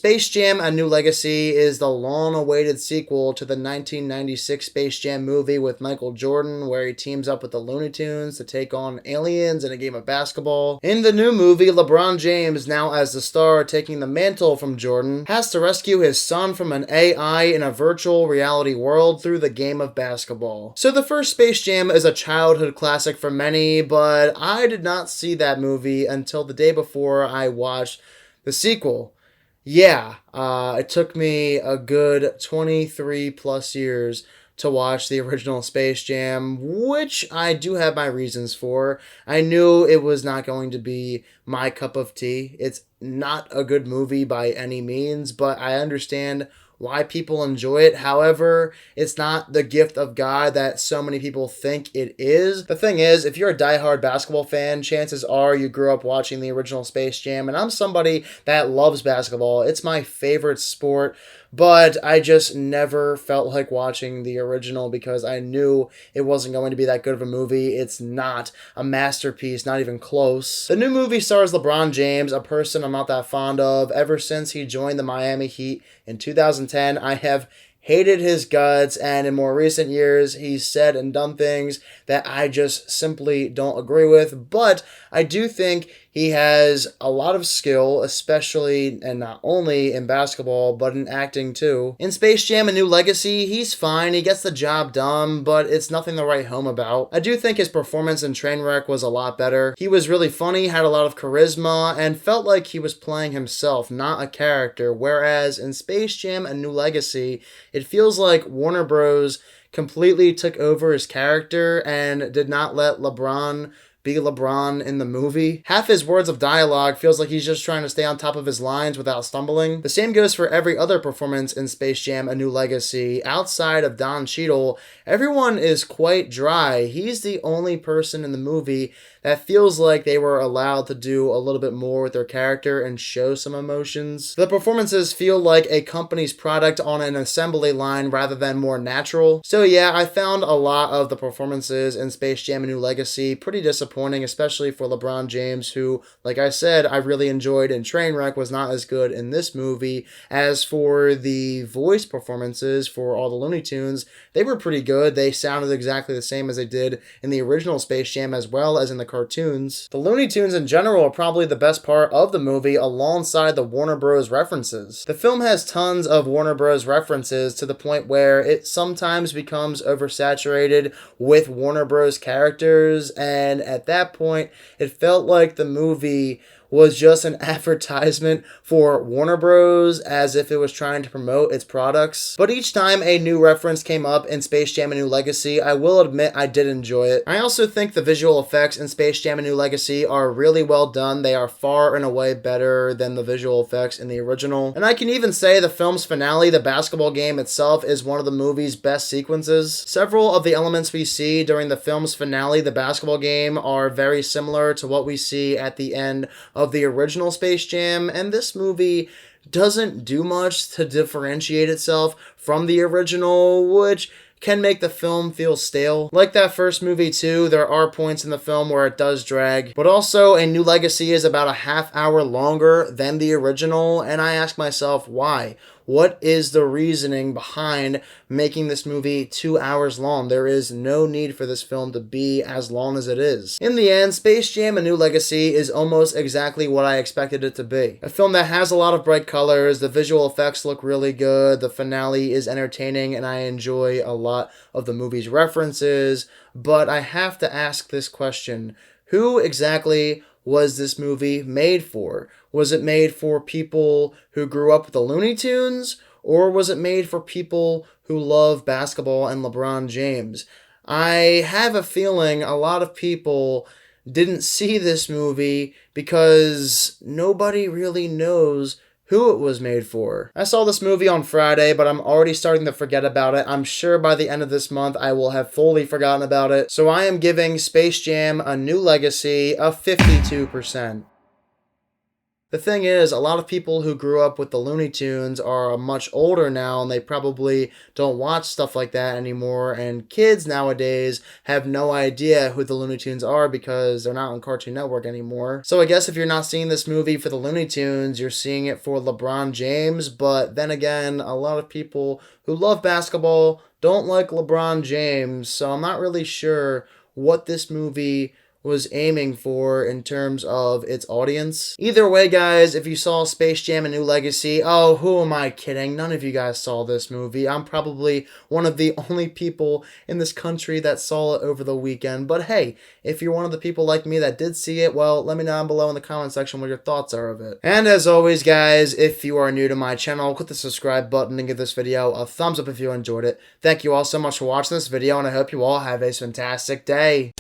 Space Jam: A New Legacy is the long-awaited sequel to the 1996 Space Jam movie with Michael Jordan, where he teams up with the Looney Tunes to take on aliens in a game of basketball. In the new movie, LeBron James, now as the star taking the mantle from Jordan, has to rescue his son from an AI in a virtual reality world through the game of basketball. So the first Space Jam is a childhood classic for many, but I did not see that movie until the day before I watched the sequel. Yeah, it took me a good 23 plus years to watch the original Space Jam, which I do have my reasons for. I knew it was not going to be my cup of tea. It's not a good movie by any means, but I understand why people enjoy it. However, it's not the gift of God that so many people think it is. The thing is, if you're a diehard basketball fan, chances are you grew up watching the original Space Jam, and I'm somebody that loves basketball. It's my favorite sport, but I just never felt like watching the original because I knew it wasn't going to be that good of a movie. It's not a masterpiece, not even close. The new movie stars LeBron James, a person I'm not that fond of. Ever since he joined the Miami Heat in 2010, I have hated his guts, and in more recent years, he's said and done things that I just simply don't agree with, but I do think he has a lot of skill, especially and not only in basketball, but in acting too. In Space Jam: A New Legacy, he's fine, he gets the job done, but it's nothing to write home about. I do think his performance in Trainwreck was a lot better. He was really funny, had a lot of charisma, and felt like he was playing himself, not a character, whereas in Space Jam: A New Legacy, it feels like Warner Bros. Completely took over his character and did not let LeBron be LeBron in the movie. Half his words of dialogue feels like he's just trying to stay on top of his lines without stumbling. The same goes for every other performance in Space Jam: A New Legacy. Outside of Don Cheadle, everyone is quite dry. He's the only person in the movie that feels like they were allowed to do a little bit more with their character and show some emotions. The performances feel like a company's product on an assembly line rather than more natural. So yeah, I found a lot of the performances in Space Jam: A New Legacy pretty disappointing, especially for LeBron James, who, like I said, I really enjoyed, and Trainwreck was not as good in this movie. As for the voice performances for all the Looney Tunes, they were pretty good. They sounded exactly the same as they did in the original Space Jam as well as in the cartoons. The Looney Tunes in general are probably the best part of the movie alongside the Warner Bros. References. The film has tons of Warner Bros. References to the point where it sometimes becomes oversaturated with Warner Bros. Characters, and at that point, it felt like the movie was just an advertisement for Warner Bros. As if it was trying to promote its products. But each time a new reference came up in Space Jam: A New Legacy, I will admit I did enjoy it. I also think the visual effects in Space Jam: A New Legacy are really well done. They are far and away better than the visual effects in the original. And I can even say the film's finale, the basketball game itself, is one of the movie's best sequences. Several of the elements we see during the film's finale, the basketball game, are very similar to what we see at the end of the original Space Jam, and this movie doesn't do much to differentiate itself from the original, which can make the film feel stale. Like that first movie too, there are points in the film where it does drag, but also A New Legacy is about a half hour longer than the original, and I ask myself why? What is the reasoning behind making this movie 2 hours long? There is no need for this film to be as long as it is. In the end, Space Jam: A New Legacy is almost exactly what I expected it to be. A film that has a lot of bright colors, the visual effects look really good, the finale is entertaining, and I enjoy a lot of the movie's references, but I have to ask this question. Who exactly was this movie made for? Was it made for people who grew up with the Looney Tunes, or was it made for people who love basketball and LeBron James? I have a feeling a lot of people didn't see this movie because nobody really knows who it was made for. I saw this movie on Friday, but I'm already starting to forget about it. I'm sure by the end of this month I will have fully forgotten about it. So I am giving Space Jam: A New Legacy a 52%. The thing is, a lot of people who grew up with the Looney Tunes are much older now, and they probably don't watch stuff like that anymore. And kids nowadays have no idea who the Looney Tunes are because they're not on Cartoon Network anymore. So I guess if you're not seeing this movie for the Looney Tunes, you're seeing it for LeBron James. But then again, a lot of people who love basketball don't like LeBron James, so I'm not really sure what this movie was aiming for in terms of its audience. Either way, guys, if you saw Space Jam: A New Legacy, oh, who am I kidding? None of you guys saw this movie. I'm probably one of the only people in this country that saw it over the weekend. But hey, if you're one of the people like me that did see it, well, let me know down below in the comment section what your thoughts are of it. And as always, guys, if you are new to my channel, click the subscribe button and give this video a thumbs up if you enjoyed it. Thank you all so much for watching this video, and I hope you all have a fantastic day.